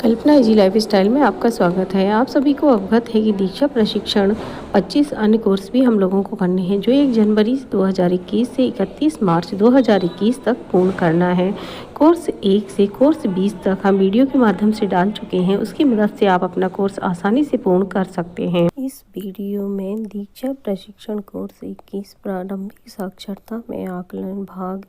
कल्पना easy life style में आपका स्वागत है। आप सभी को अवगत है कि दीक्षा प्रशिक्षण 25 अन्य कोर्स भी हम लोगों को करने हैं, जो 1 जनवरी 2021 से 31 मार्च 2021 तक पूर्ण करना है। कोर्स 1 से कोर्स 20 तक हम वीडियो के माध्यम से डाल चुके हैं। उसकी मदद से आप अपना कोर्स आसानी से पूर्ण कर सकते हैं। इस वीडियो में दीक्षा प्रशिक्षण कोर्स 21 प्रारंभिक साक्षरता में आकलन भाग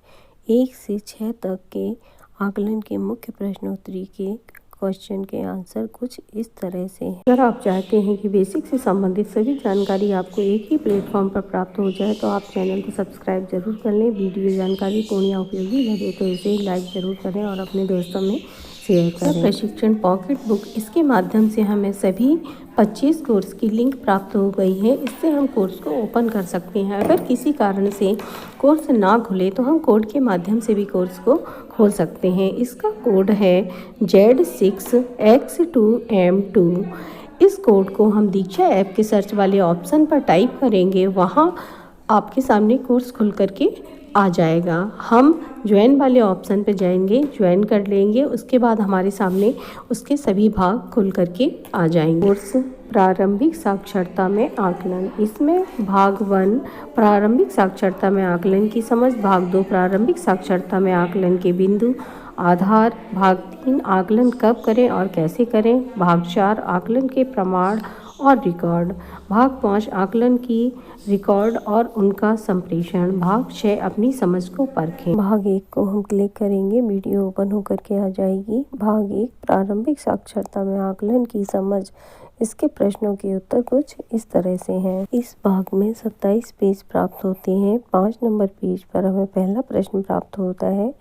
1 से 6 तक के आकलन के मुख्य प्रश्नोत्तरी के क्वेश्चन के आंसर कुछ इस तरह से हैं। अगर आप चाहते हैं कि बेसिक से संबंधित सभी जानकारी आपको एक ही प्लेटफॉर्म पर प्राप्त हो जाए तो आप चैनल को सब्सक्राइब जरूर कर लें। वीडियो जानकारी पूर्ण या उपयोगी लगे तो इसे लाइक जरूर करें और अपने दोस्तों में शेयर करें। प्रशिक्षण पॉकेट बुक, इसके माध्यम से हमें सभी 25 कोर्स की लिंक प्राप्त हो गई है। इससे हम कोर्स को ओपन कर सकते हैं। अगर किसी कारण से कोर्स ना खुले तो हम कोड के माध्यम से भी कोर्स को खोल सकते हैं। इसका कोड है Z6X2M2। इस कोड को हम दीक्षा ऐप के सर्च वाले ऑप्शन पर टाइप करेंगे, वहाँ आपके सामने कोर्स खुल करके आ जाएगा। हम ज्वाइन वाले ऑप्शन पर जाएंगे, ज्वाइन कर लेंगे। उसके बाद हमारे सामने उसके सभी भाग खुल करके आ जाएंगे। कोर्स प्रारंभिक साक्षरता में आकलन, इसमें भाग 1 प्रारंभिक साक्षरता में आकलन की समझ, भाग 2 प्रारंभिक साक्षरता में आकलन के बिंदु आधार, भाग 3 आकलन कब करें और कैसे करें, भाग 4 आकलन के प्रमाण और रिकॉर्ड, भाग 5 आकलन की रिकॉर्ड और उनका संप्रेषण, भाग 6 अपनी समझ को परखें। भाग 1 को हम क्लिक करेंगे, वीडियो ओपन होकर के आ जाएगी। भाग 1 प्रारंभिक साक्षरता में आकलन की समझ, इसके प्रश्नों के उत्तर कुछ इस तरह से हैं। इस भाग में 27 पेज प्राप्त होते हैं। 5 नंबर पेज पर हमें पहला प्रश्न प्राप्त होता है,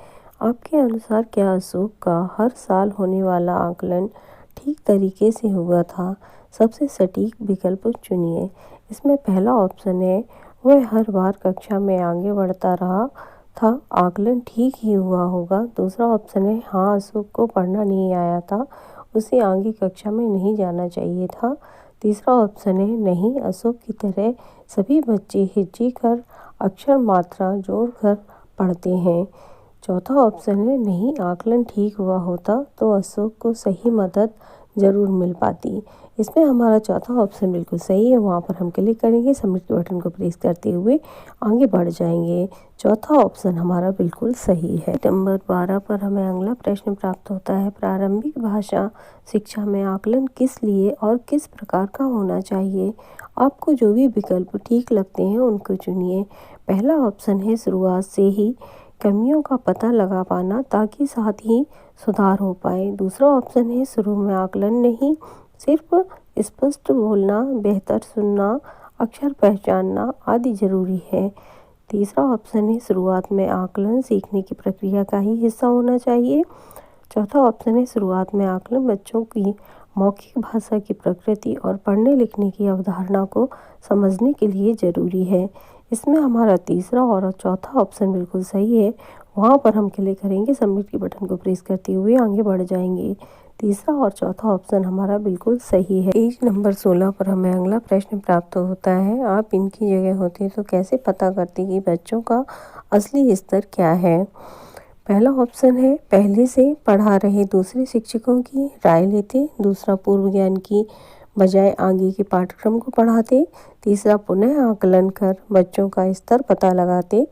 आपके अनुसार क्या अशोक का हर साल होने वाला आकलन ठीक तरीके से हुआ था? सबसे सटीक विकल्प चुनिए। इसमें पहला ऑप्शन है, वह हर बार कक्षा में आगे बढ़ता रहा था, आकलन ठीक ही हुआ होगा। दूसरा ऑप्शन है, हाँ अशोक को पढ़ना नहीं आया था, उसे आगे कक्षा में नहीं जाना चाहिए था। तीसरा ऑप्शन है, नहीं अशोक की तरह सभी बच्चे हिज्जी कर अक्षर मात्रा जोड़कर पढ़ते हैं। चौथा ऑप्शन है, नहीं आकलन ठीक हुआ होता तो अशोक को सही मदद ज़रूर मिल पाती। इसमें हमारा चौथा ऑप्शन बिल्कुल सही है, वहाँ पर हम क्लिक करेंगे, सबमिट के बटन को प्रेस करते हुए आगे बढ़ जाएंगे। चौथा ऑप्शन हमारा बिल्कुल सही है। नंबर 12 पर हमें अगला प्रश्न प्राप्त होता है, प्रारंभिक भाषा शिक्षा में आकलन किस लिए और किस प्रकार का होना चाहिए? आपको जो भी विकल्प ठीक लगते हैं उनको चुनिए। पहला ऑप्शन है, शुरुआत से ही कमियों का पता लगा पाना ताकि साथ ही सुधार हो पाए। दूसरा ऑप्शन है, शुरू में आकलन नहीं, सिर्फ स्पष्ट बोलना, बेहतर सुनना, अक्षर पहचानना आदि जरूरी है। तीसरा ऑप्शन है, शुरुआत में आकलन सीखने की प्रक्रिया का ही हिस्सा होना चाहिए। चौथा ऑप्शन है, शुरुआत में आकलन बच्चों की मौखिक भाषा की प्रकृति और पढ़ने लिखने की अवधारणा को समझने के लिए ज़रूरी है। इसमें हमारा तीसरा और चौथा ऑप्शन बिल्कुल सही है, वहाँ पर हम क्लिक करेंगे, सबमिट के बटन को प्रेस करते हुए आगे बढ़ जाएंगे। तीसरा और चौथा ऑप्शन हमारा बिल्कुल सही है। पेज नंबर 16 पर हमें अगला प्रश्न प्राप्त होता है, आप इनकी जगह होते तो कैसे पता करते कि बच्चों का असली स्तर क्या है? पहला ऑप्शन है, पहले से पढ़ा रहे दूसरे शिक्षकों की राय लेते। दूसरा, पूर्व ज्ञान की बजाय आगे के पाठ्यक्रम को पढ़ाते। तीसरा, पुनः आकलन कर बच्चों का स्तर पता लगाते।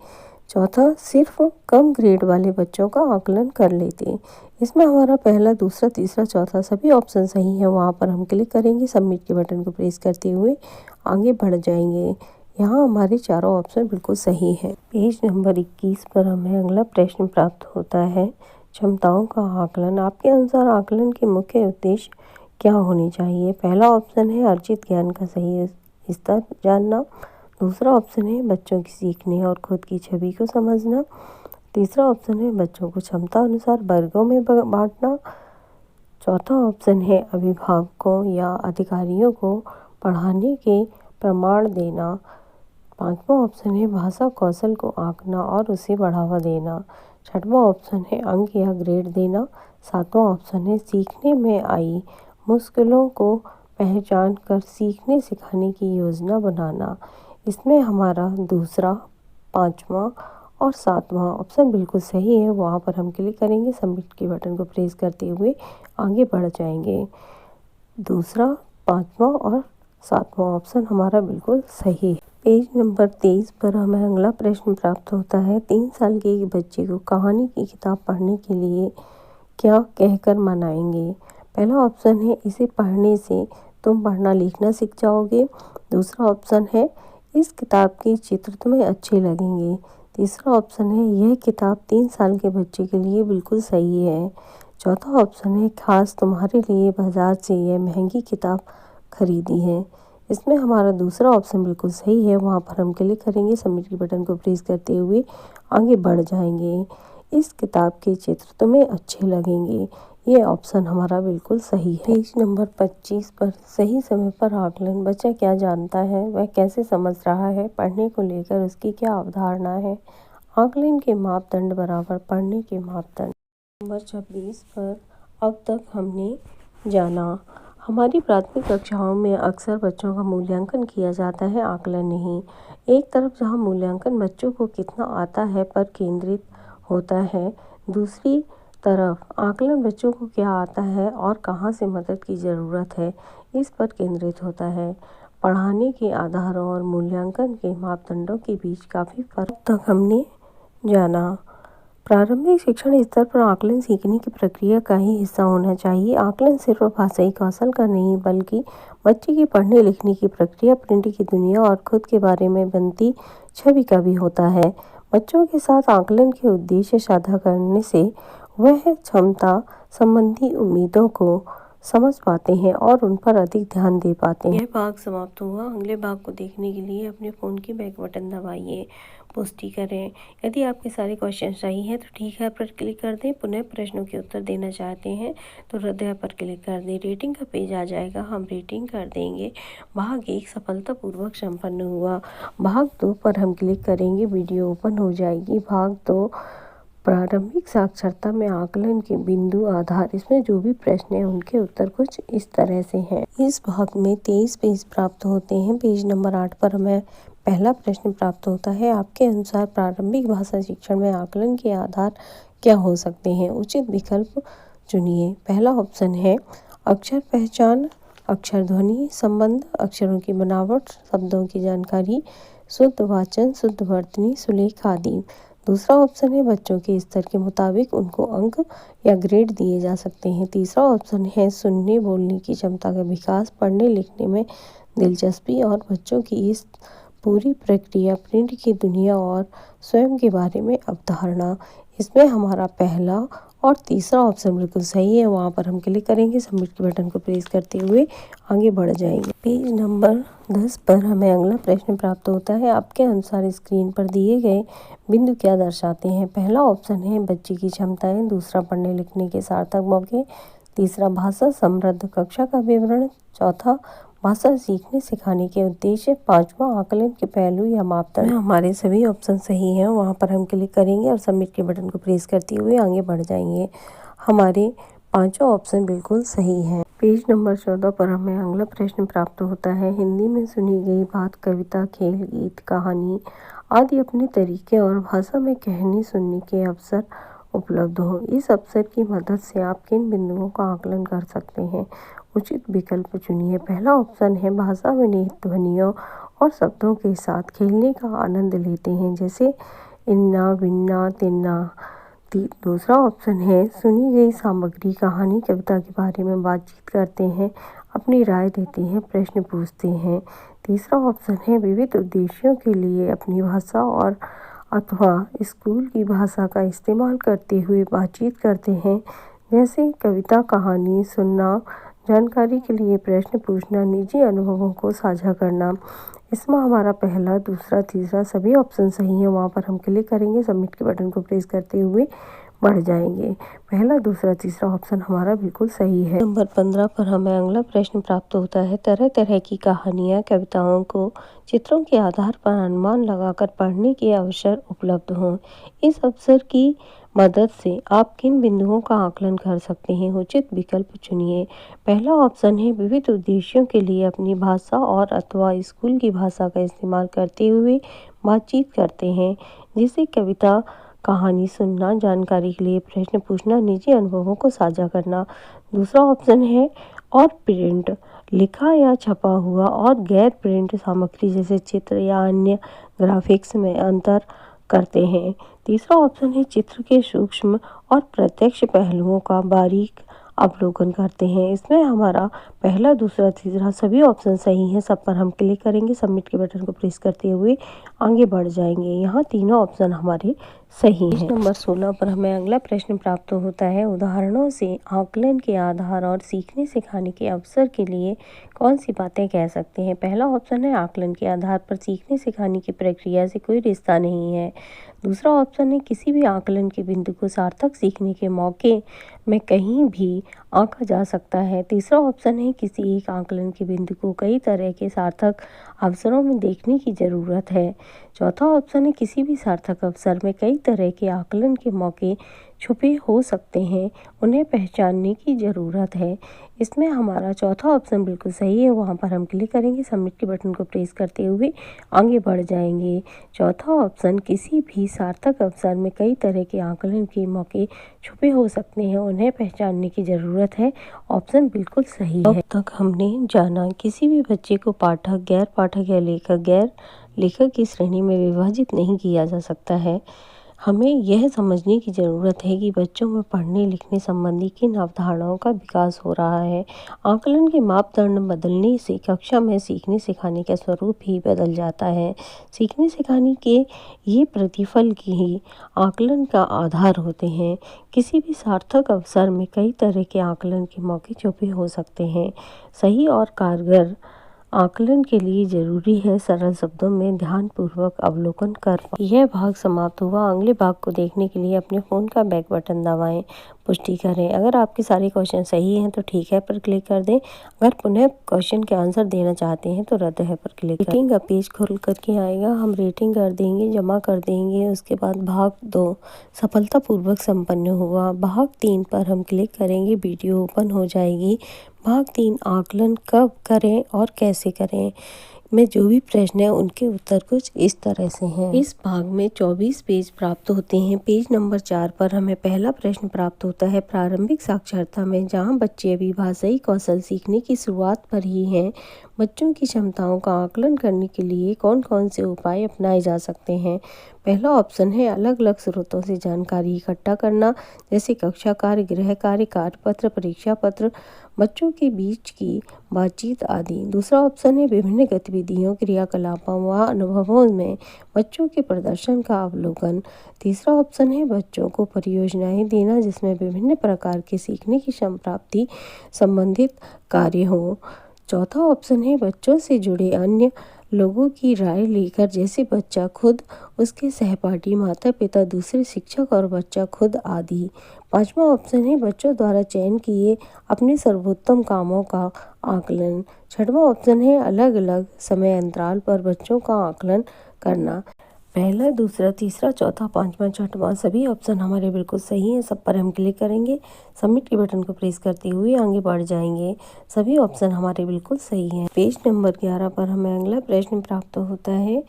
चौथा, सिर्फ कम ग्रेड वाले बच्चों का आकलन कर लेते। इसमें हमारा पहला, दूसरा, तीसरा, चौथा सभी ऑप्शन सही है, वहाँ पर हम क्लिक करेंगे, सबमिट के बटन को प्रेस करते हुए आगे बढ़ जाएंगे। यहाँ हमारे चारों ऑप्शन बिल्कुल सही है। पेज नंबर 21 पर हमें अगला प्रश्न प्राप्त होता है, क्षमताओं का आकलन, आपके अनुसार आकलन के मुख्य उद्देश्य क्या होने चाहिए? पहला ऑप्शन है, अर्जित ज्ञान का सही स्तर जानना। दूसरा ऑप्शन है, बच्चों की सीखने और खुद की छवि को समझना। तीसरा ऑप्शन है, बच्चों को क्षमता अनुसार वर्गों में बांटना। चौथा ऑप्शन है, अभिभावकों या अधिकारियों को पढ़ाने के प्रमाण देना। पांचवा ऑप्शन है, भाषा कौशल को आंकना और उसे बढ़ावा देना। छठवां ऑप्शन है, अंक या ग्रेड देना। सातवां ऑप्शन है, सीखने में आई मुश्किलों को पहचान कर सीखने सिखाने की योजना बनाना। इसमें हमारा दूसरा, पांचवा और 7वां ऑप्शन बिल्कुल सही है, वहाँ पर हम क्लिक करेंगे। सबमिट के बटन को प्रेस करते हुए आगे बढ़ जाएंगे। दूसरा, 5वां और 7वां ऑप्शन हमारा बिल्कुल सही है। पेज नंबर 23 पर हमें अगला प्रश्न प्राप्त होता है। 3 साल के एक बच्चे को कहानी की किताब पढ़ने के लिए क्या कहकर मनाएंगे? पहला ऑप्शन है, इसे पढ़ने से तुम पढ़ना लिखना सीख जाओगे। दूसरा ऑप्शन है, इस किताब के चित्र तुम्हें अच्छे लगेंगे। तीसरा ऑप्शन है, यह किताब 3 साल के बच्चे के लिए बिल्कुल सही है। चौथा ऑप्शन है, खास तुम्हारे लिए बाजार से यह महंगी किताब खरीदी है। इसमें हमारा दूसरा ऑप्शन बिल्कुल सही है, वहाँ पर हम क्लिक करेंगे। सबमिट के बटन को प्रेस करते हुए आगे बढ़ जाएंगे। इस किताब के चित्र तुम्हें अच्छे लगेंगे, ये ऑप्शन हमारा बिल्कुल सही है। पेज नंबर 25 पर सही समय पर आकलन। बच्चा क्या जानता है, वह कैसे समझ रहा है, पढ़ने को लेकर उसकी क्या अवधारणा है। आकलन के मापदंड बराबर पढ़ने के मापदंड। नंबर 26 पर अब तक हमने जाना। हमारी प्राथमिक कक्षाओं में अक्सर बच्चों का मूल्यांकन किया जाता है, आकलन नहीं। एक तरफ जहां मूल्यांकन बच्चों को कितना आता है पर केंद्रित होता है, दूसरी तरफ आकलन बच्चों को क्या आता है और कहां से मदद की ज़रूरत है, इस पर केंद्रित होता है। पढ़ाने के आधारों और मूल्यांकन के मापदंडों के बीच काफ़ी फर्क तक हमने जाना। प्रारंभिक शिक्षण स्तर पर आकलन सीखने की प्रक्रिया का ही हिस्सा होना चाहिए। आकलन सिर्फ भाषाई कौशल का नहीं, बल्कि बच्चे की पढ़ने लिखने की प्रक्रिया, प्रिंट की दुनिया और खुद के बारे में बनती छवि का भी होता है। बच्चों के साथ आकलन के उद्देश्य साझा करने से वह क्षमता संबंधी उम्मीदों को समझ पाते हैं और उन पर अधिक ध्यान दे पाते हैं। यह भाग समाप्त हुआ। अगले भाग को देखने के लिए अपने फ़ोन की बैक बटन दबाइए, पुष्टि करें। यदि आपके सारे क्वेश्चन सही हैं तो ठीक है पर क्लिक कर दें। पुनः प्रश्नों के उत्तर देना चाहते हैं तो हृदय पर क्लिक कर दें। रेटिंग का पेज आ जाएगा, हम रेटिंग कर देंगे। भाग 1 सफलतापूर्वक संपन्न हुआ। भाग 2 पर हम क्लिक करेंगे, वीडियो ओपन हो जाएगी। भाग 2 प्रारंभिक साक्षरता में आकलन के बिंदु आधार। इसमें जो भी प्रश्न हैं उनके उत्तर कुछ इस तरह से हैं। इस भाग में 23 पेज प्राप्त होते हैं। पेज नंबर 8 पर हमें पहला प्रश्न प्राप्त होता है। आपके अनुसार प्रारंभिक भाषा शिक्षण में आकलन के आधार क्या हो सकते हैं? उचित विकल्प चुनिए। पहला ऑप्शन है अक्षर पहचान, अक्षर ध्वनि संबंध, अक्षरों की बनावट, शब्दों की जानकारी, शुद्ध वाचन, शुद्ध वर्तनी, सुलेख आदि। दूसरा ऑप्शन है बच्चों के स्तर के मुताबिक उनको अंक या ग्रेड दिए जा सकते हैं। तीसरा ऑप्शन है सुनने बोलने की क्षमता का विकास, पढ़ने लिखने में दिलचस्पी और बच्चों की इस पूरी प्रक्रिया, प्रिंट की दुनिया और स्वयं के बारे में अवधारणा। इसमें हमारा पहला और तीसरा ऑप्शन बिल्कुल सही है, वहाँ पर हम क्लिक करेंगे। सबमिट के बटन को प्रेस करते हुए आगे बढ़ जाएंगे। पेज नंबर 10 पर हमें अगला प्रश्न प्राप्त होता है। आपके अनुसार स्क्रीन पर दिए गए बिंदु क्या दर्शाते हैं? पहला ऑप्शन है बच्चे की क्षमताएं, दूसरा पढ़ने लिखने के सार्थक मौके, तीसरा भाषा समृद्ध कक्षा का विवरण, चौथा भाषा सीखने सिखाने के उद्देश्य, पांचवा आकलन के पहलू या मापदंड। हमारे सभी ऑप्शन सही हैं, वहाँ पर हम क्लिक करेंगे और सबमिट के बटन को प्रेस करते हुए आगे बढ़ जाएंगे। हमारे पांचों ऑप्शन बिल्कुल सही हैं। पेज नंबर 14 पर हमें अगला प्रश्न प्राप्त होता है। हिंदी में सुनी गई बात, कविता, खेल, गीत, कहानी आदि अपने तरीके और भाषा में कहने सुनने के अवसर उपलब्ध हो। इस अवसर की मदद से आप किन बिंदुओं का आकलन कर सकते हैं? उचित विकल्प चुनिए। पहला ऑप्शन है भाषा में निहित ध्वनियों और शब्दों के साथ खेलने का आनंद लेते हैं, जैसे इन्ना, बिन्ना, तिन्ना। दूसरा ऑप्शन है सुनी गई सामग्री, कहानी, कविता के बारे में बातचीत करते हैं, अपनी राय देते हैं, प्रश्न पूछते हैं। तीसरा ऑप्शन है विविध उद्देश्यों के लिए अपनी भाषा और अथवा स्कूल की भाषा का इस्तेमाल करते हुए बातचीत करते हैं, जैसे कविता, कहानी सुनना, जानकारी के लिए प्रश्न पूछना, निजी अनुभवों को साझा करना। इसमें हमारा पहला, दूसरा, तीसरा सभी ऑप्शन सही हैं, वहाँ पर हम क्लिक करेंगे। सबमिट के बटन को प्रेस करते हुए बढ़ जाएंगे। पहला, दूसरा, तीसरा ऑप्शन हमारा बिल्कुल सही है। नंबर 15 पर हमें अगला प्रश्न प्राप्त होता है। तरह तरह की कहानियाँ, कविताओं को चित्रों के आधार पर अनुमान लगाकर पढ़ने के अवसर उपलब्ध हों। इस अवसर की मदद से आप किन बिंदुओं का आकलन कर सकते हैं? उचित विकल्प चुनिए। पहला ऑप्शन है विविध उद्देश्यों के लिए अपनी भाषा और अथवा स्कूल की भाषा का इस्तेमाल करते हुए बातचीत करते हैं, जैसे कविता, कहानी सुनना, जानकारी के लिए प्रश्न पूछना, निजी अनुभवों को साझा करना। दूसरा ऑप्शन है और प्रिंट, लिखा या छपा हुआ और गैर प्रिंट सामग्री जैसे चित्र या अन्य ग्राफिक्स में अंतर करते हैं। तीसरा ऑप्शन है चित्र के सूक्ष्म और प्रत्यक्ष पहलुओं का बारीक अवलोकन करते हैं। इसमें हमारा पहला, दूसरा, तीसरा सभी ऑप्शन सही हैं। सब पर हम क्लिक करेंगे, सबमिट के बटन को प्रेस करते हुए आगे बढ़ जाएंगे। यहाँ तीनों ऑप्शन हमारे सही हैं। नंबर 16 पर हमें अगला प्रश्न प्राप्त होता है, उदाहरणों से आकलन के आधार और सीखने सिखाने के अवसर के लिए कौन सी बातें कह सकते हैं। पहला ऑप्शन है आकलन के आधार पर सीखने सिखाने की प्रक्रिया से कोई रिश्ता नहीं है। दूसरा ऑप्शन है किसी भी आकलन के बिंदु को सार्थक सीखने के मौके में कहीं भी आंका जा सकता है। तीसरा ऑप्शन है किसी एक आकलन के बिंदु को कई तरह के सार्थक अवसरों में देखने की ज़रूरत है। चौथा ऑप्शन है किसी भी सार्थक अवसर में कई तरह के आकलन के मौके छुपे हो सकते हैं, उन्हें पहचानने की ज़रूरत है। इसमें हमारा चौथा ऑप्शन बिल्कुल सही है। वहाँ पर हम क्लिक करेंगे, सबमिट के बटन को प्रेस करते हुए आगे बढ़ जाएंगे। चौथा ऑप्शन किसी भी सार्थक अवसर में कई तरह के आकलन के मौके छुपे हो सकते हैं, उन्हें पहचानने की ज़रूरत है। ऑप्शन बिल्कुल सही है। अब तक हमने जाना किसी भी बच्चे को पाठक, गैर पाठक या लेखक, गैर लेखक की श्रेणी में विभाजित नहीं किया जा सकता है। हमें यह समझने की ज़रूरत है कि बच्चों में पढ़ने लिखने संबंधी किन अवधारणाओं का विकास हो रहा है। आकलन के मापदंड बदलने से कक्षा में सीखने सिखाने का स्वरूप भी बदल जाता है। सीखने सिखाने के ये प्रतिफल ही आकलन का आधार होते हैं। किसी भी सार्थक अवसर में कई तरह के आकलन के मौके छुपे हो सकते हैं। सही और कारगर आकलन के लिए जरूरी है सरल शब्दों में ध्यानपूर्वक अवलोकन कर। यह भाग समाप्त हुआ। अगले भाग को देखने के लिए अपने फ़ोन का बैक बटन दबाएं, पुष्टि करें। अगर आपके सारे क्वेश्चन सही हैं तो ठीक है पर क्लिक कर दें। अगर पुनः क्वेश्चन के आंसर देना चाहते हैं तो रद्द है पर क्लिक करें। रेटिंग का पेज खुल करके आएगा, हम रेटिंग कर देंगे, जमा कर देंगे। उसके बाद भाग 2 सफलतापूर्वक संपन्न हुआ। भाग 3 पर हम क्लिक करेंगे, वीडियो ओपन हो जाएगी। भाग 3 आकलन कब करें और कैसे करें में जो भी प्रश्न है उनके उत्तर कुछ इस तरह से हैं। इस भाग में 24 पेज प्राप्त होते हैं। पेज नंबर 4 पर हमें पहला प्रश्न प्राप्त होता है प्रारंभिक साक्षरता में, जहां बच्चे अभी भाषाई कौशल सीखने की शुरुआत पर ही हैं। बच्चों की क्षमताओं का आकलन करने के लिए कौन कौन से उपाय अपनाए जा सकते हैं। पहला ऑप्शन है अलग अलग स्रोतों से जानकारी इकट्ठा करना, जैसे कक्षा कार्य, गृह कार्य, कार्यपत्र, परीक्षा पत्र, बच्चों के बीच की बातचीत आदि। दूसरा ऑप्शन है विभिन्न गतिविधियों, क्रियाकलापों व अनुभवों में बच्चों के प्रदर्शन का अवलोकन। तीसरा ऑप्शन है बच्चों को परियोजनाएं देना, जिसमें विभिन्न प्रकार के सीखने की संप्राप्ति संबंधित कार्य हों। चौथा ऑप्शन है बच्चों से जुड़े अन्य लोगों की राय लेकर, जैसे बच्चा खुद, उसके सहपाठी, माता पिता, दूसरे शिक्षक और बच्चा खुद आदि। पांचवा ऑप्शन है बच्चों द्वारा चयन किए अपने सर्वोत्तम कामों का आकलन। छठवां ऑप्शन है अलग अलग समय अंतराल पर बच्चों का आकलन करना। पहला, दूसरा, तीसरा, चौथा, पांचवा, छठवां सभी ऑप्शन हमारे बिल्कुल सही हैं। सब पर हम क्लिक करेंगे, सबमिट के बटन को प्रेस करते हुए आगे बढ़ जाएंगे। सभी ऑप्शन हमारे बिल्कुल सही हैं। पेज नंबर 11 पर हमें अगला प्रश्न प्राप्त होता है,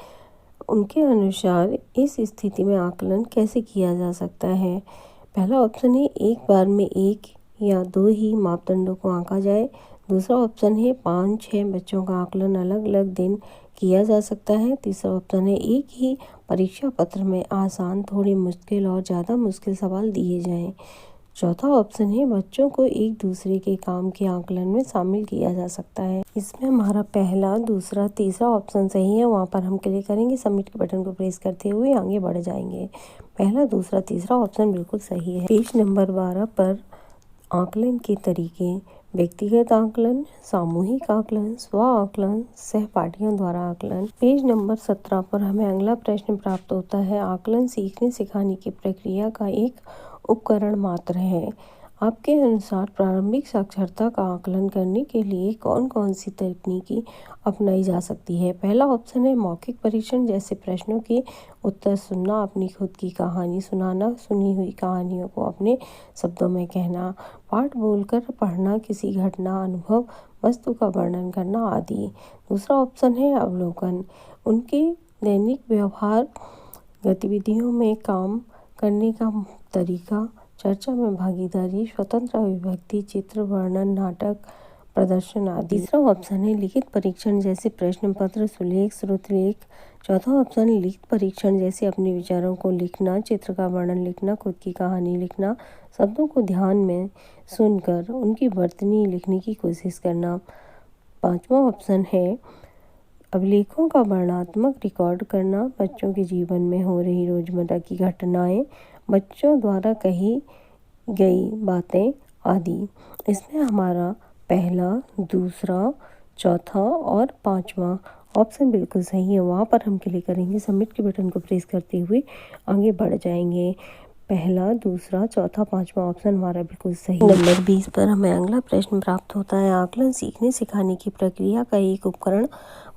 उनके अनुसार इस स्थिति में आकलन कैसे किया जा सकता है। पहला ऑप्शन है एक बार में एक या दो ही मापदंडों को आंका जाए। दूसरा ऑप्शन है 5-6 बच्चों का आकलन अलग अलग दिन किया जा सकता है। तीसरा ऑप्शन है एक ही परीक्षा पत्र में आसान, थोड़ी मुश्किल और ज़्यादा मुश्किल सवाल दिए जाएं। चौथा ऑप्शन है बच्चों को एक दूसरे के काम के आकलन में शामिल किया जा सकता है। इसमें हमारा पहला, दूसरा, तीसरा ऑप्शन सही है। वहाँ पर हम क्लिक करेंगे, सबमिट के बटन को प्रेस करते हुए आगे बढ़ जाएंगे। पहला, दूसरा, तीसरा ऑप्शन बिल्कुल सही है। पेज नंबर 12 पर आकलन के तरीके, व्यक्तिगत आकलन, सामूहिक आकलन, स्व आकलन, सहपाठियों द्वारा आकलन। पेज नंबर 17 पर हमें अगला प्रश्न प्राप्त होता है, आकलन सीखने सिखाने की प्रक्रिया का एक उपकरण मात्र है। आपके अनुसार प्रारंभिक साक्षरता का आकलन करने के लिए कौन कौन सी तकनीकी अपनाई जा सकती है। पहला ऑप्शन है मौखिक परीक्षण, जैसे प्रश्नों के उत्तर सुनना, अपनी खुद की कहानी सुनाना, सुनी हुई कहानियों को अपने शब्दों में कहना, पाठ बोलकर पढ़ना, किसी घटना, अनुभव, वस्तु का वर्णन करना आदि। दूसरा ऑप्शन है अवलोकन, उनके दैनिक व्यवहार गतिविधियों में काम करने का तरीका, चर्चा में भागीदारी, स्वतंत्र अभिव्यक्ति, चित्र, वर्णन, नाटक, प्रदर्शन आदि। तीसरा ऑप्शन है लिखित परीक्षण जैसे प्रश्न पत्र, सुलेख, श्रुतलेख। चौथा ऑप्शन लिखित परीक्षण जैसे अपने विचारों को लिखना, चित्र का वर्णन लिखना, खुद की कहानी लिखना, शब्दों को ध्यान में सुनकर उनकी वर्तनी लिखने की कोशिश करना। पांचवा ऑप्शन है अभिलेखों का वर्णनात्मक रिकॉर्ड करना, बच्चों के जीवन में हो रही रोजमर्रा की घटनाएं, बच्चों द्वारा कही गई बातें आदि। इसमें हमारा पहला, दूसरा, चौथा और पांचवा ऑप्शन बिल्कुल सही है। वहाँ पर हम क्लिक करेंगे, सबमिट के बटन को प्रेस करते हुए आगे बढ़ जाएंगे। पहला, दूसरा, चौथा, पांचवा ऑप्शन हमारा बिल्कुल सही। नंबर 20 पर हमें अगला प्रश्न प्राप्त होता है। आकलन सीखने सिखाने की प्रक्रिया का एक उपकरण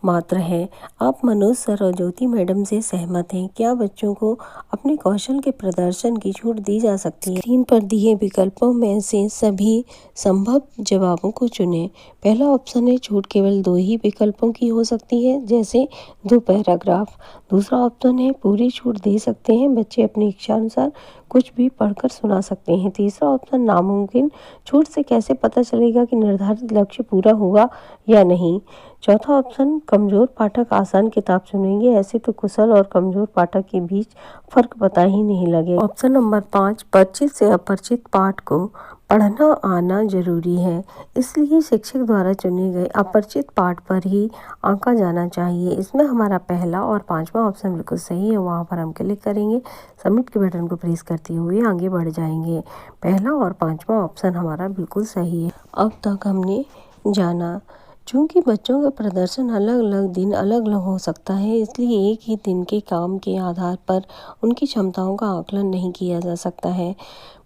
मात्र है। आप मनोज सर और ज्योति मैडम से सहमत हैं? क्या बच्चों को अपने कौशल के प्रदर्शन की छूट दी जा सकती है? स्क्रीन पर दिए विकल्पों में से सभी संभव जवाबों को चुनें। पहला ऑप्शन है छूट केवल 2 ही विकल्पों की हो सकती है, जैसे 2 पैराग्राफ। दूसरा ऑप्शन है पूरी छूट दे सकते हैं, बच्चे अपनी इच्छा अनुसार कुछ भी पढ़कर सुना सकते हैं। तीसरा ऑप्शन नामुमकिन, छूट से कैसे पता चलेगा कि निर्धारित लक्ष्य पूरा हुआ या नहीं। चौथा ऑप्शन कमजोर पाठक आसान किताब चुनेंगे, ऐसे तो कुशल और कमजोर पाठक के बीच फर्क पता ही नहीं लगे। ऑप्शन नंबर 5, परिचित से अपरिचित पाठ को पढ़ना आना जरूरी है, इसलिए शिक्षक द्वारा चुने गए अपरिचित पाठ पर ही आंका जाना चाहिए। इसमें हमारा पहला और पांचवा ऑप्शन बिल्कुल सही है। वहाँ पर हम क्लिक करेंगे, सबमिट के बटन को प्रेस करते हुए आगे बढ़ जाएंगे। पहला और पांचवा ऑप्शन हमारा बिल्कुल सही है। अब तक हमने जाना, चूँकि बच्चों का प्रदर्शन अलग अलग दिन अलग अलग हो सकता है, इसलिए एक ही दिन के काम के आधार पर उनकी क्षमताओं का आकलन नहीं किया जा सकता है।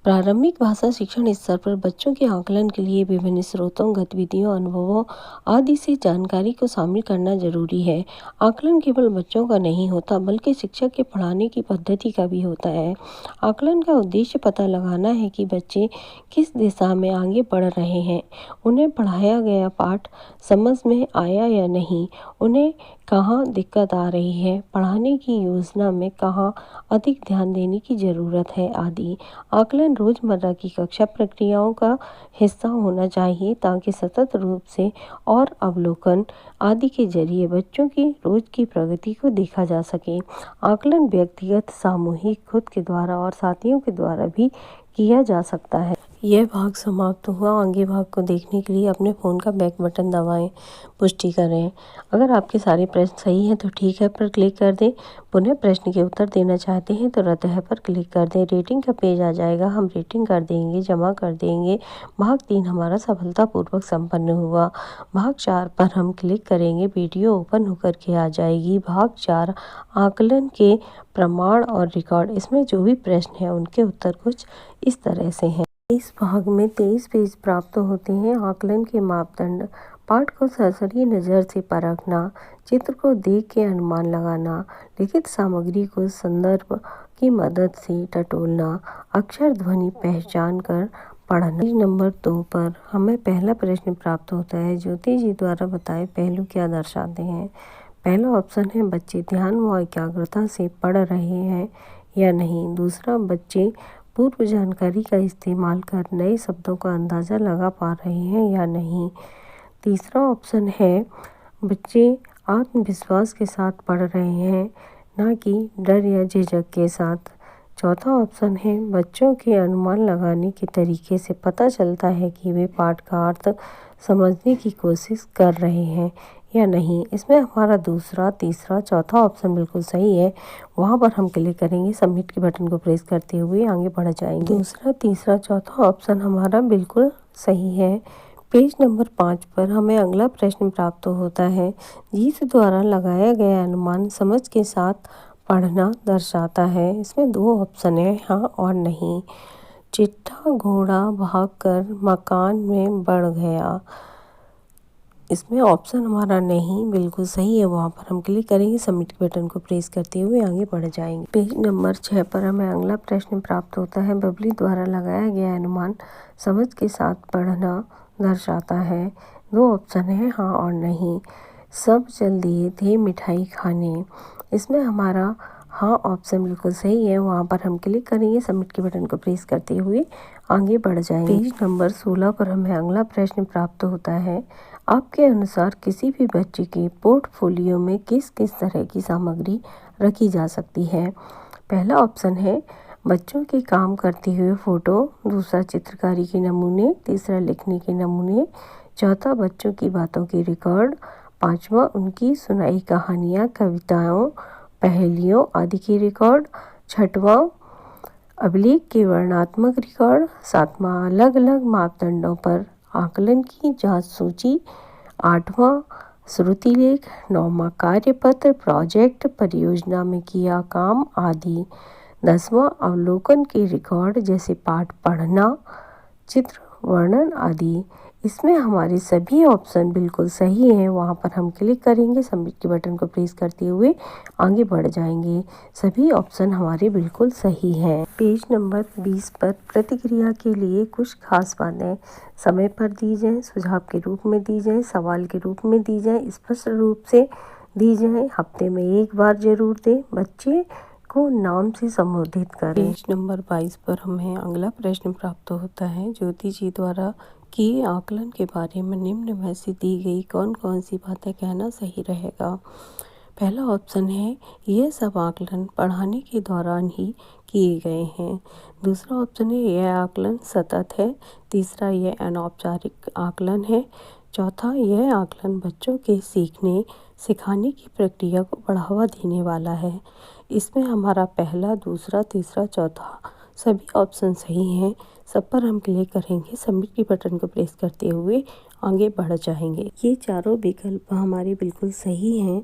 प्रारंभिक भाषा शिक्षण स्तर पर बच्चों के आकलन के लिए विभिन्न स्रोतों, गतिविधियों, अनुभवों आदि से जानकारी को शामिल करना जरूरी है। आकलन केवल बच्चों का नहीं होता, बल्कि शिक्षक के पढ़ाने की पद्धति का भी होता है। आकलन का उद्देश्य पता लगाना है कि बच्चे किस दिशा में आगे बढ़ रहे हैं, उन्हें पढ़ाया गया पाठ समझ में आया या नहीं, उन्हें कहाँ दिक्कत आ रही है, पढ़ाने की योजना में कहाँ अधिक ध्यान देने की ज़रूरत है आदि। आकलन रोज़मर्रा की कक्षा प्रक्रियाओं का हिस्सा होना चाहिए, ताकि सतत रूप से और अवलोकन आदि के जरिए बच्चों की रोज की प्रगति को देखा जा सके। आकलन व्यक्तिगत, सामूहिक, खुद के द्वारा और साथियों के द्वारा भी किया जा सकता है। यह भाग समाप्त हुआ। आगे भाग को देखने के लिए अपने फ़ोन का बैक बटन दबाएं, पुष्टि करें। अगर आपके सारे प्रश्न सही हैं तो ठीक है पर क्लिक कर दें। पुनः प्रश्न के उत्तर देना चाहते हैं तो रद्द है पर क्लिक कर दें। रेटिंग का पेज आ जाएगा, हम रेटिंग कर देंगे, जमा कर देंगे। भाग 3 हमारा सफलतापूर्वक संपन्न हुआ। भाग 4 पर हम क्लिक करेंगे, वीडियो ओपन होकर के आ जाएगी। भाग 4 आकलन के प्रमाण और रिकॉर्ड। इसमें जो भी प्रश्न है उनके उत्तर कुछ इस तरह से हैं। इस भाग में 23 पेज प्राप्त होते हैं। आकलन के मापदंड, पाठ को सरसरी नज़र से परखना, चित्र को देख के अनुमान लगाना, लिखित सामग्री को संदर्भ की मदद से टटोलना, अक्षर ध्वनि पहचान कर पढ़ना। पेज नंबर 2 पर हमें पहला प्रश्न प्राप्त होता है। ज्योति जी द्वारा बताए पहलू क्या दर्शाते हैं? पहला ऑप्शन है बच्चे ध्यान व एकाग्रता से पढ़ रहे हैं या नहीं। दूसरा, बच्चे पूर्व जानकारी का इस्तेमाल कर नए शब्दों का अंदाज़ा लगा पा रहे हैं या नहीं। तीसरा ऑप्शन है बच्चे आत्मविश्वास के साथ पढ़ रहे हैं, ना कि डर या झिझक के साथ। चौथा ऑप्शन है बच्चों के अनुमान लगाने के तरीके से पता चलता है कि वे पाठ का अर्थ समझने की कोशिश कर रहे हैं या नहीं। इसमें हमारा दूसरा, तीसरा, चौथा ऑप्शन बिल्कुल सही है। वहाँ पर हम क्लिक करेंगे, सबमिट के बटन को प्रेस करते हुए आगे बढ़ जाएंगे। दूसरा, तीसरा, चौथा ऑप्शन हमारा बिल्कुल सही है। पेज नंबर 5 पर हमें अगला प्रश्न प्राप्त होता है। जिस द्वारा लगाया गया अनुमान समझ के साथ पढ़ना दर्शाता है। इसमें 2 ऑप्शन है, हाँ और नहीं। चिट्ठा घोड़ा भागकर मकान में बढ़ गया। इसमें ऑप्शन हमारा नहीं बिल्कुल सही है। वहाँ पर हम क्लिक करेंगे, सबमिट के बटन को प्रेस करते हुए आगे बढ़ जाएंगे। पेज नंबर 6 पर हमें अगला प्रश्न प्राप्त होता है। बबली द्वारा लगाया गया अनुमान समझ के साथ पढ़ना दर्शाता है। 2 ऑप्शन है, हाँ और नहीं। सब चल दिए थे मिठाई खाने। इसमें हमारा हाँ ऑप्शन बिल्कुल सही है, वहाँ पर हम क्लिक करेंगे। सबमिट के बटन को प्रेस करते हुए आगे बढ़ जाएंगे। पेज नंबर 16 पर हमें अगला प्रश्न प्राप्त होता है। आपके अनुसार किसी भी बच्चे के पोर्टफोलियो में किस किस तरह की सामग्री रखी जा सकती है? पहला ऑप्शन है बच्चों के काम करते हुए फ़ोटो, दूसरा चित्रकारी के नमूने, तीसरा लिखने के नमूने, चौथा बच्चों की बातों की रिकॉर्ड, पांचवा उनकी सुनाई कहानियाँ, कविताओं, पहेलियों आदि की रिकॉर्ड, छठवां अभिलेख के वर्णनात्मक रिकॉर्ड, सातवां अलग अलग मापदंडों पर आकलन की जांच सूची, आठवां श्रुति लेख, नौवां कार्यपत्र, प्रोजेक्ट, परियोजना में किया काम आदि, 10वां अवलोकन के रिकॉर्ड जैसे पाठ पढ़ना, चित्र वर्णन आदि। इसमें हमारे सभी ऑप्शन बिल्कुल सही हैं। वहाँ पर हम क्लिक करेंगे, सबमिट के बटन को प्रेस करते हुए आगे बढ़ जाएंगे। सभी ऑप्शन हमारे बिल्कुल सही हैं। पेज नंबर 20 पर प्रतिक्रिया के लिए कुछ खास बातें समय पर दी जाएं, सुझाव के रूप में दी जाएं, सवाल के रूप में दी जाएं, स्पष्ट रूप से दी जाएं, हफ्ते में एक बार जरूर दें, बच्चे को नाम से संबोधित करें। पेज नंबर 22 पर हमें अगला प्रश्न प्राप्त होता है। ज्योति जी द्वारा किए आकलन के बारे में निम्न में से दी गई कौन कौन सी बातें कहना सही रहेगा? पहला ऑप्शन है यह सब आकलन पढ़ाने के दौरान ही किए गए हैं। दूसरा ऑप्शन है यह आकलन सतत है। तीसरा यह अनौपचारिक आकलन है। चौथा यह आकलन बच्चों के सीखने सिखाने की प्रक्रिया को बढ़ावा देने वाला है। इसमें हमारा पहला, दूसरा, तीसरा, चौथा सभी ऑप्शन सही हैं। सब पर हम क्लिक करेंगे, सबमिट के बटन को प्रेस करते हुए आगे बढ़ जाएंगे। ये चारों विकल्प हमारे बिल्कुल सही हैं।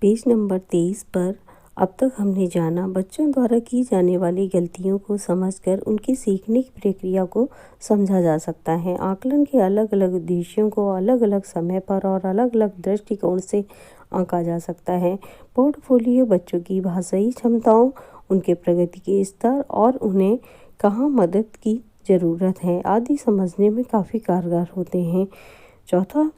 पेज नंबर 23 पर अब तक हमने जाना बच्चों द्वारा की जाने वाली गलतियों को समझकर उनकी सीखने की प्रक्रिया को समझा जा सकता है। आकलन के अलग अलग उद्देश्यों को अलग अलग समय पर और अलग अलग दृष्टिकोण से आंका जा सकता है। पोर्टफोलियो बच्चों की भाषाई क्षमताओं, उनके प्रगति के स्तर और उन्हें कहाँ मदद की ज़रूरत है आदि समझने में काफ़ी कारगर होते हैं। चौथा,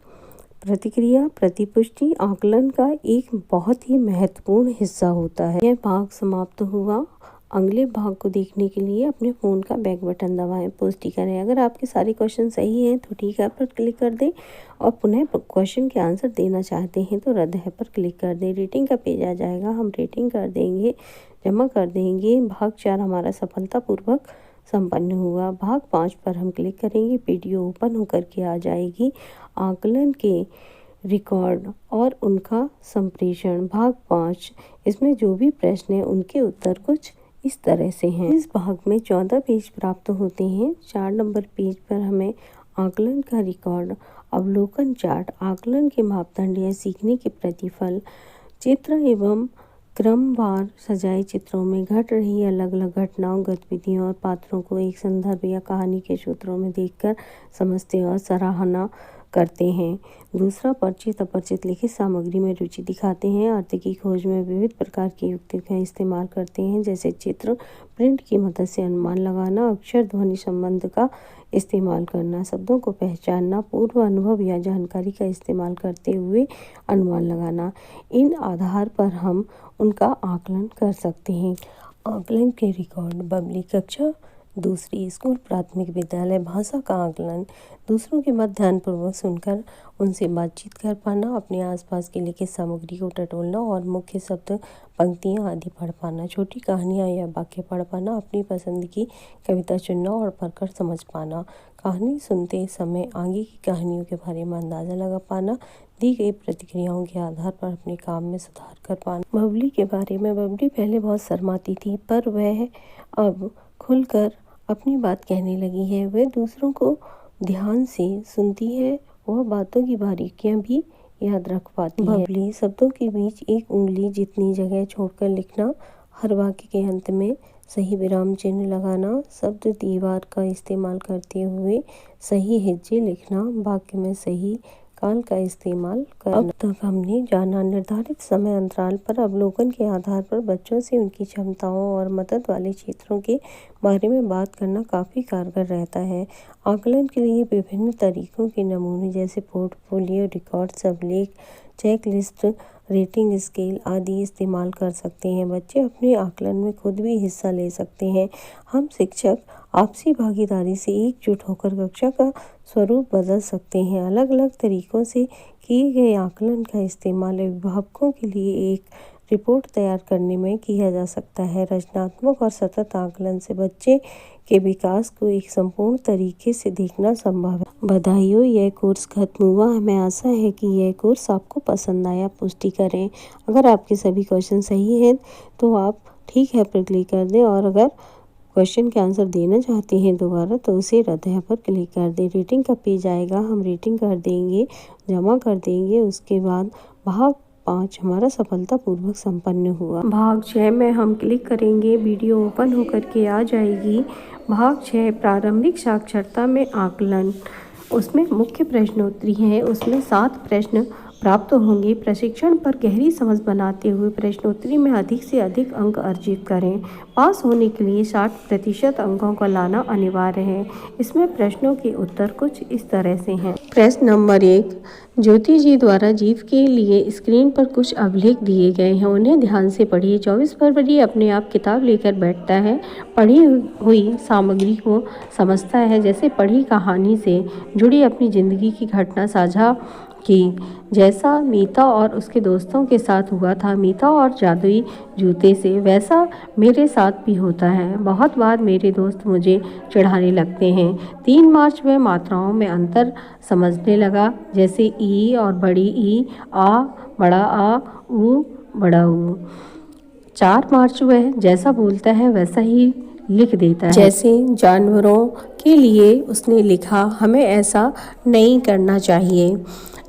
प्रतिक्रिया प्रतिपुष्टि आकलन का एक बहुत ही महत्वपूर्ण हिस्सा होता है। यह भाग समाप्त हुआ। अगले भाग को देखने के लिए अपने फ़ोन का बैक बटन दबाएं, पुष्टि करें। अगर आपके सारे क्वेश्चन सही हैं तो ठीक है पर क्लिक कर दें, और पुनः क्वेश्चन के आंसर देना चाहते हैं तो रद्द है पर क्लिक कर दें। रेटिंग का पेज आ जाएगा, हम रेटिंग कर देंगे, जमा कर देंगे। भाग 4 हमारा सफलतापूर्वक संपन्न हुआ। भाग 5 पर हम क्लिक करेंगे, वीडियो ओपन होकर के आ जाएगी। आकलन के रिकॉर्ड और उनका संप्रेषण भाग 5। इसमें जो भी प्रश्न है उनके उत्तर कुछ इस तरह से हैं। इस भाग में 14 पेज प्राप्त होते हैं। 4 नंबर पेज पर हमें आकलन का रिकॉर्ड, अवलोकन चार्ट, आकलन के मापदंड या सीखने के प्रतिफल, चित्र एवं क्रमवार सजाए चित्रों में घट रही अलग अलग घटनाओं, गतिविधियों और पात्रों को एक संदर्भ या कहानी के सूत्रों में देखकर समझते और सराहना करते हैं। दूसरा, परिचित अपरिचित लिखित सामग्री में रुचि दिखाते हैं। अर्थ की खोज में विविध प्रकार की युक्तियों का इस्तेमाल करते हैं, जैसे चित्र, प्रिंट की मदद से अनुमान लगाना, अक्षर ध्वनि संबंध का इस्तेमाल करना, शब्दों को पहचानना, पूर्व अनुभव या जानकारी का इस्तेमाल करते हुए अनुमान लगाना। इन आधार पर हम उनका आकलन कर सकते हैं। आकलन के रिकॉर्ड, बबली कक्षा दूसरी, स्कूल प्राथमिक विद्यालय। भाषा का आकलन, दूसरों की बात ध्यानपूर्वक सुनकर उनसे बातचीत कर पाना, अपने आसपास की लिखित सामग्री को टटोलना और मुख्य शब्द, पंक्तियाँ आदि पढ़ पाना, छोटी कहानियाँ या वाक्य पढ़ पाना, अपनी पसंद की कविता चुनना और पढ़कर समझ पाना, कहानी सुनते समय आगे की कहानियों के बारे में अंदाज़ा लगा पाना, दी गई प्रतिक्रियाओं के आधार पर अपने काम में सुधार कर पाना। बबली के बारे में, बबली पहले बहुत शर्माती थी पर वह अब खुलकर अपनी बात कहने लगी है। वह दूसरों को ध्यान से सुनती है, वह बातों की बारीकियां भी याद रख पाती है। बबली शब्दों के बीच एक उंगली जितनी जगह छोड़कर लिखना, हर वाक्य के अंत में सही विराम चिन्ह लगाना, शब्द दीवार का इस्तेमाल करते हुए सही हिज्जे लिखना, वाक्य में सही काल का इस्तेमाल करना। अब तक हमने जाना निर्धारित समय अंतराल पर अवलोकन के आधार पर बच्चों से उनकी क्षमताओं और मदद वाले क्षेत्रों के बारे में बात करना काफ़ी कारगर रहता है। आकलन के लिए विभिन्न तरीकों के नमूने जैसे पोर्टफोलियो, रिकॉर्ड, अभिलेख, चेक लिस्ट, रेटिंग स्केल आदि इस्तेमाल कर सकते हैं। बच्चे अपने आकलन में खुद भी हिस्सा ले सकते हैं। हम शिक्षक आपसी भागीदारी से एकजुट होकर कक्षा का स्वरूप बदल सकते हैं। अलग अलग तरीकों से किए गए आकलन का इस्तेमाल अभिभावकों के लिए एक रिपोर्ट तैयार करने में किया जा सकता है। रचनात्मक और सतत आकलन से बच्चे के विकास को एक संपूर्ण तरीके से देखना संभव है। बधाई हो, यह कोर्स खत्म हुआ। हमें आशा है कि यह कोर्स आपको पसंद आया। पुष्टि करें। अगर आपके सभी क्वेश्चन सही हैं तो आप ठीक है पर क्लिक कर दें, और अगर क्वेश्चन के आंसर देना चाहते हैं दोबारा तो उसे रद्द है पर क्लिक कर दें। रेटिंग का पेज आएगा, हम रेटिंग कर देंगे, जमा कर देंगे। उसके बाद भाग 5 हमारा सफलतापूर्वक संपन्न हुआ। भाग 6 में हम क्लिक करेंगे, वीडियो ओपन होकर के आ जाएगी। भाग 6 प्रारंभिक साक्षरता में आकलन, उसमें मुख्य प्रश्नोत्तरी है। उसमें 7 प्रश्न प्राप्त होंगे। प्रशिक्षण पर गहरी समझ बनाते हुए प्रश्नोत्तरी में अधिक से अधिक अंक अर्जित करें। पास होने के लिए 60% अंकों को लाना अनिवार्य है। इसमें प्रश्नों के उत्तर कुछ इस तरह से हैं। प्रश्न नंबर 1, ज्योति जी द्वारा जीत के लिए स्क्रीन पर कुछ अभिलेख दिए गए हैं, उन्हें ध्यान से पढ़िए। 24 फरवरी अपने आप किताब लेकर बैठता है, पढ़ी हुई सामग्री को समझता है, जैसे पढ़ी कहानी से जुड़ी अपनी जिंदगी की घटना साझा की। जैसा मीता और उसके दोस्तों के साथ हुआ था, मीता और जादुई जूते से, वैसा मेरे साथ भी होता है। बहुत बार मेरे दोस्त मुझे चिढ़ाने लगते हैं। 3 मार्च में मात्राओं में अंतर समझने लगा, जैसे ई और बड़ी ई, आ बड़ा आ, ऊ बड़ा ऊ। 4 मार्च वह जैसा बोलता है वैसा ही लिख देता है। जैसे जानवरों के लिए उसने लिखा, हमें ऐसा नहीं करना चाहिए।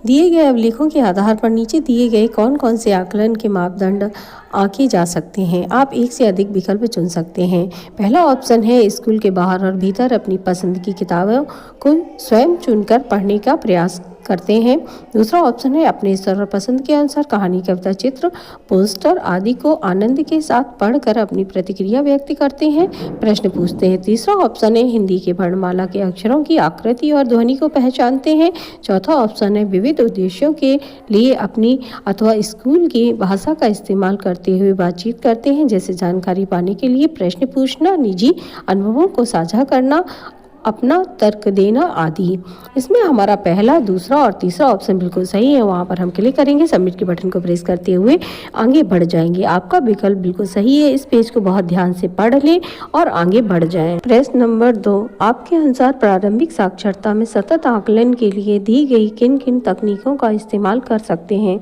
दिए गए अभिलेखों के आधार पर नीचे दिए गए कौन कौन से आकलन के मापदंड आंके जा सकते हैं। आप एक से अधिक विकल्प चुन सकते हैं। पहला ऑप्शन है स्कूल के बाहर और भीतर अपनी पसंद की किताबों को स्वयं चुनकर पढ़ने का प्रयास करते हैं। दूसरा ऑप्शन है अपने स्तर और पसंद के अनुसार कहानी, कविता, चित्र, पोस्टर आदि को आनंद के साथ पढ़कर अपनी प्रतिक्रिया व्यक्त करते हैं, प्रश्न पूछते हैं। तीसरा ऑप्शन है हिंदी के वर्णमाला के अक्षरों की आकृति और ध्वनि को पहचानते हैं। चौथा ऑप्शन है विविध उद्देश्यों के लिए अपनी अथवा स्कूल की भाषा का इस्तेमाल करते हुए बातचीत करते हैं, जैसे जानकारी पाने के लिए प्रश्न पूछना, निजी अनुभवों को साझा करना, अपना तर्क देना आदि। इसमें हमारा पहला, दूसरा और तीसरा ऑप्शन बिल्कुल सही है। वहाँ पर हम क्लिक करेंगे, सबमिट के बटन को प्रेस करते हुए आगे बढ़ जाएंगे। आपका विकल्प बिल्कुल सही है। इस पेज को बहुत ध्यान से पढ़ लें और आगे बढ़ जाएं। प्रश्न नंबर 2, आपके अनुसार प्रारंभिक साक्षरता में सतत आकलन के लिए दी गई किन किन तकनीकों का इस्तेमाल कर सकते हैं।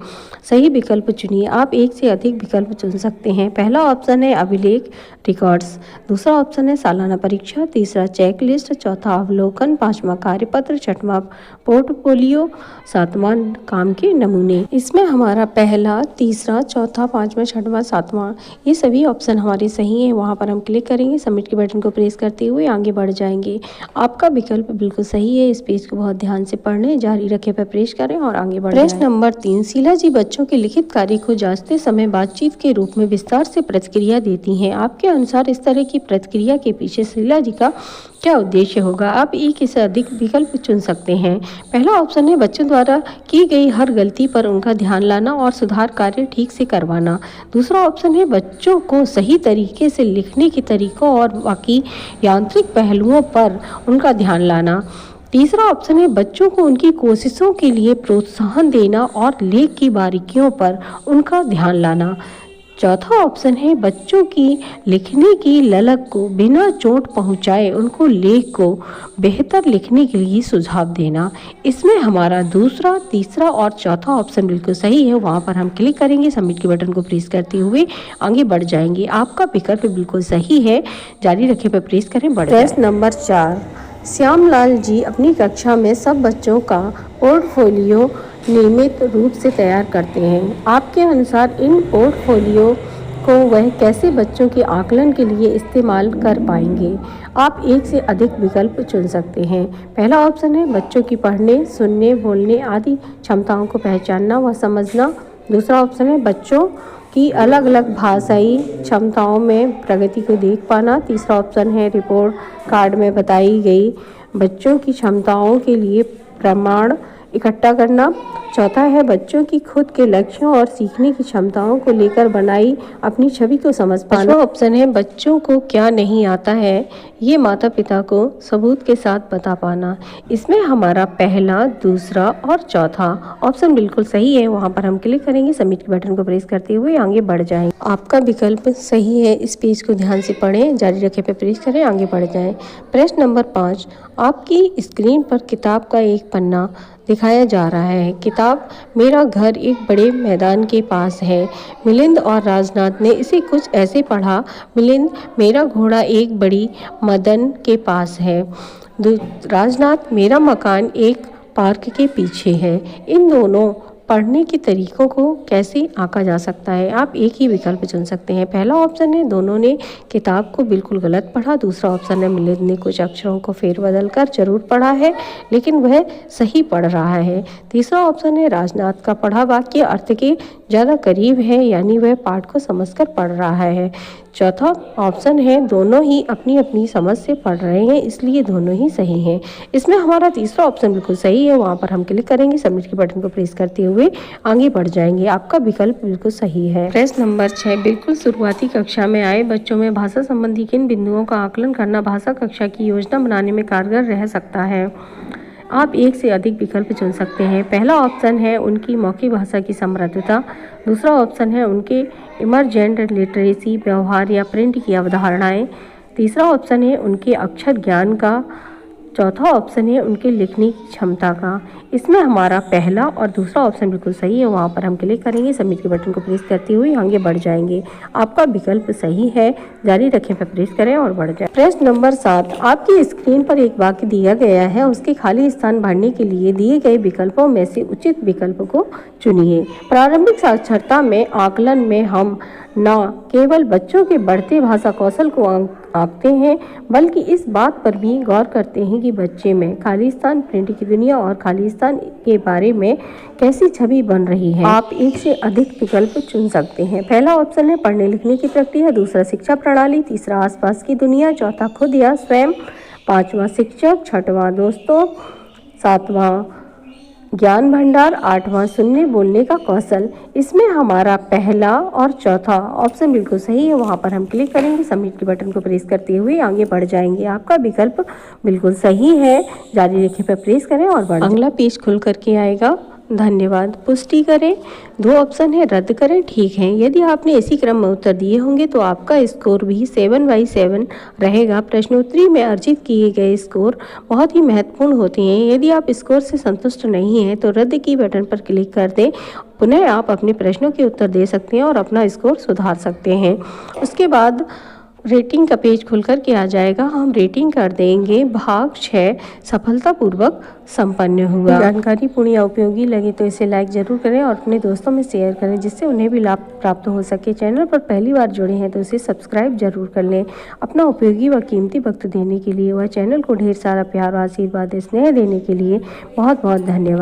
सही विकल्प चुनिए। आप एक से अधिक विकल्प चुन सकते हैं। पहला ऑप्शन है अभिलेख रिकॉर्ड्स, दूसरा ऑप्शन है सालाना परीक्षा, तीसरा चेक लिस्ट, चौथा अवलोकन, पांचवा कार्यपत्र, छठवां पोर्टफोलियो, सातवां काम के नमूने। इसमें हमारा पहला, तीसरा, चौथा, पांचवा, छठवां, सातवां ये सभी ऑप्शन हमारे सही हैं। वहां पर हम क्लिक करेंगे, सबमिट के बटन को प्रेस करते हुए आगे बढ़ जाएंगे। आपका विकल्प बिल्कुल सही है। इस पेज को बहुत ध्यान से पढ़ने, जारी रखे पर प्रेस करें और आगे बढ़ जाएं। प्रश्न नंबर 3, शीला जी बच्चों के लिखित कार्य को जांचते समय बातचीत के रूप में विस्तार से प्रतिक्रिया देती हैं। आपके अनुसार इस तरह की प्रतिक्रिया के पीछे शीला जी का क्या उद्देश्य होगा। आप एक से अधिक विकल्प चुन सकते हैं। पहला ऑप्शन है बच्चों द्वारा की गई हर गलती पर उनका ध्यान लाना और सुधार कार्य ठीक से करवाना। दूसरा ऑप्शन है बच्चों को सही तरीके से लिखने के तरीकों और बाकी यांत्रिक पहलुओं पर उनका ध्यान लाना। तीसरा ऑप्शन है बच्चों को उनकी कोशिशों के लिए प्रोत्साहन देना और लेख की बारीकियों पर उनका ध्यान लाना। चौथा ऑप्शन है बच्चों की लिखने की ललक को बिना चोट पहुंचाए उनको लेख को बेहतर लिखने के लिए सुझाव देना। इसमें हमारा दूसरा, तीसरा और चौथा ऑप्शन बिल्कुल सही है। वहां पर हम क्लिक करेंगे, सबमिट के बटन को प्रेस करते हुए आगे बढ़ जाएंगे। आपका विकल्प बिल्कुल सही है। जारी रखे पर प्रेस करें, बढ़ जाए। प्रश्न नंबर 4, श्यामलाल जी अपनी कक्षा में सब बच्चों का पोर्टफोलियो नियमित रूप से तैयार करते हैं। आपके अनुसार इन पोर्टफोलियो को वह कैसे बच्चों के आकलन के लिए इस्तेमाल कर पाएंगे। आप एक से अधिक विकल्प चुन सकते हैं। पहला ऑप्शन है बच्चों की पढ़ने, सुनने, बोलने आदि क्षमताओं को पहचानना व समझना। दूसरा ऑप्शन है बच्चों की अलग अलग भाषाई क्षमताओं में प्रगति को देख पाना। तीसरा ऑप्शन है रिपोर्ट कार्ड में बताई गई बच्चों की क्षमताओं के लिए प्रमाण इकट्ठा करना। चौथा है बच्चों की खुद के लक्ष्यों और सीखने की क्षमताओं को लेकर बनाई अपनी छवि को समझ पाना। पांचवा ऑप्शन है बच्चों को क्या नहीं आता है ये माता पिता को सबूत के साथ बता पाना। इसमें हमारा पहला, दूसरा और चौथा ऑप्शन बिल्कुल सही है। वहां पर हम क्लिक करेंगे, सबमिट के बटन को प्रेस करते हुए आगे बढ़ जाएंगे। आपका विकल्प सही है, इस पेज को ध्यान से पढ़ें, जारी रखें पे प्रेस करें, आगे बढ़ जाएं। प्रश्न नंबर 5, आपकी स्क्रीन पर किताब का एक पन्ना दिखाया जा रहा है। किताब मेरा घर एक बड़े मैदान के पास है। मिलिंद और राजनाथ ने इसे कुछ ऐसे पढ़ा। मिलिंद, मेरा घोड़ा एक बड़ी मदन के पास है। राजनाथ, मेरा मकान एक पार्क के पीछे है। इन दोनों पढ़ने के तरीकों को कैसे आंका जा सकता है? आप एक ही विकल्प चुन सकते हैं। पहला ऑप्शन है दोनों ने किताब को बिल्कुल गलत पढ़ा। दूसरा ऑप्शन है मिलिंद ने कुछ अक्षरों को फेरबदल कर जरूर पढ़ा है लेकिन वह सही पढ़ रहा है। तीसरा ऑप्शन है राजनाथ का पढ़ा वाक्य अर्थ के ज़्यादा करीब है, यानी वह पाठ को समझकर पढ़ रहा है। चौथा ऑप्शन है दोनों ही अपनी अपनी समझ से पढ़ रहे हैं, इसलिए दोनों ही सही हैं। इसमें हमारा तीसरा ऑप्शन बिल्कुल सही है। वहां पर हम क्लिक करेंगे, सबमिट के बटन को प्रेस करते हुए आगे बढ़ जाएंगे। आपका विकल्प बिल्कुल सही है। प्रश्न नंबर 6, बिल्कुल शुरुआती कक्षा में आए बच्चों में भाषा संबंधी किन बिंदुओं का आकलन करना भाषा कक्षा की योजना बनाने में कारगर रह सकता है? आप एक से अधिक विकल्प चुन सकते हैं। पहला ऑप्शन है उनकी मौखिक भाषा की समृद्धता। दूसरा ऑप्शन है उनके इमर्जेंट लिटरेसी, व्यवहार या प्रिंट की अवधारणाएं। तीसरा ऑप्शन है उनके अक्षर ज्ञान का। चौथा ऑप्शन है उनके लिखने की क्षमता का। इसमें हमारा पहला और दूसरा ऑप्शन बिल्कुल सही है। वहाँ पर हम क्लिक करेंगे, सबमिट के बटन को प्रेस करते हुए आगे बढ़ जाएंगे। आपका विकल्प सही है, जारी रखें पर प्रेस करें और बढ़ जाए। प्रश्न नंबर 7, आपकी स्क्रीन पर एक वाक्य दिया गया है, उसके खाली स्थान भरने के लिए दिए गए विकल्पों में से उचित विकल्प को चुनिए। प्रारंभिक साक्षरता में आकलन में हम न केवल बच्चों के बढ़ते भाषा कौशल को आंकते हैं बल्कि इस बात पर भी गौर करते हैं कि बच्चे में खालिस्तान, प्रिंट की दुनिया और खालिस्तान के बारे में कैसी छवि बन रही है। आप एक से अधिक विकल्प चुन सकते हैं। पहला ऑप्शन है पढ़ने लिखने की प्रक्रिया। दूसरा शिक्षा प्रणाली। तीसरा आसपास की दुनिया। चौथा खुद या स्वयं। पांचवा शिक्षक। छठवां दोस्तों। सातवां ज्ञान भंडार। आठवां सुनने बोलने का कौशल। इसमें हमारा पहला और चौथा ऑप्शन बिल्कुल सही है। वहां पर हम क्लिक करेंगे, सबमिट के बटन को प्रेस करते हुए आगे बढ़ जाएंगे। आपका विकल्प बिल्कुल सही है, जारी रखें पर प्रेस करें और बढ़। अगला पेज खुल करके आएगा। धन्यवाद। पुष्टि करें। 2 ऑप्शन है, रद्द करें, ठीक है। यदि आपने इसी क्रम में उत्तर दिए होंगे तो आपका स्कोर भी 7/7 रहेगा। प्रश्नोत्तरी में अर्जित किए गए स्कोर बहुत ही महत्वपूर्ण होते हैं। यदि आप स्कोर से संतुष्ट नहीं हैं तो रद्द की बटन पर क्लिक कर दें। पुनः आप अपने प्रश्नों के उत्तर दे सकते हैं और अपना स्कोर सुधार सकते हैं। उसके बाद रेटिंग का पेज खुल कर के आ जाएगा। हम रेटिंग कर देंगे भाग 6 सफलतापूर्वक संपन्न हुआ। जानकारी पूर्ण या उपयोगी लगे तो इसे लाइक जरूर करें और अपने दोस्तों में शेयर करें जिससे उन्हें भी लाभ प्राप्त हो सके। चैनल पर पहली बार जुड़े हैं तो इसे सब्सक्राइब जरूर कर लें। अपना उपयोगी व कीमती वक्त देने के लिए व चैनल को ढेर सारा प्यार और आशीर्वाद स्नेह देने के लिए बहुत बहुत धन्यवाद।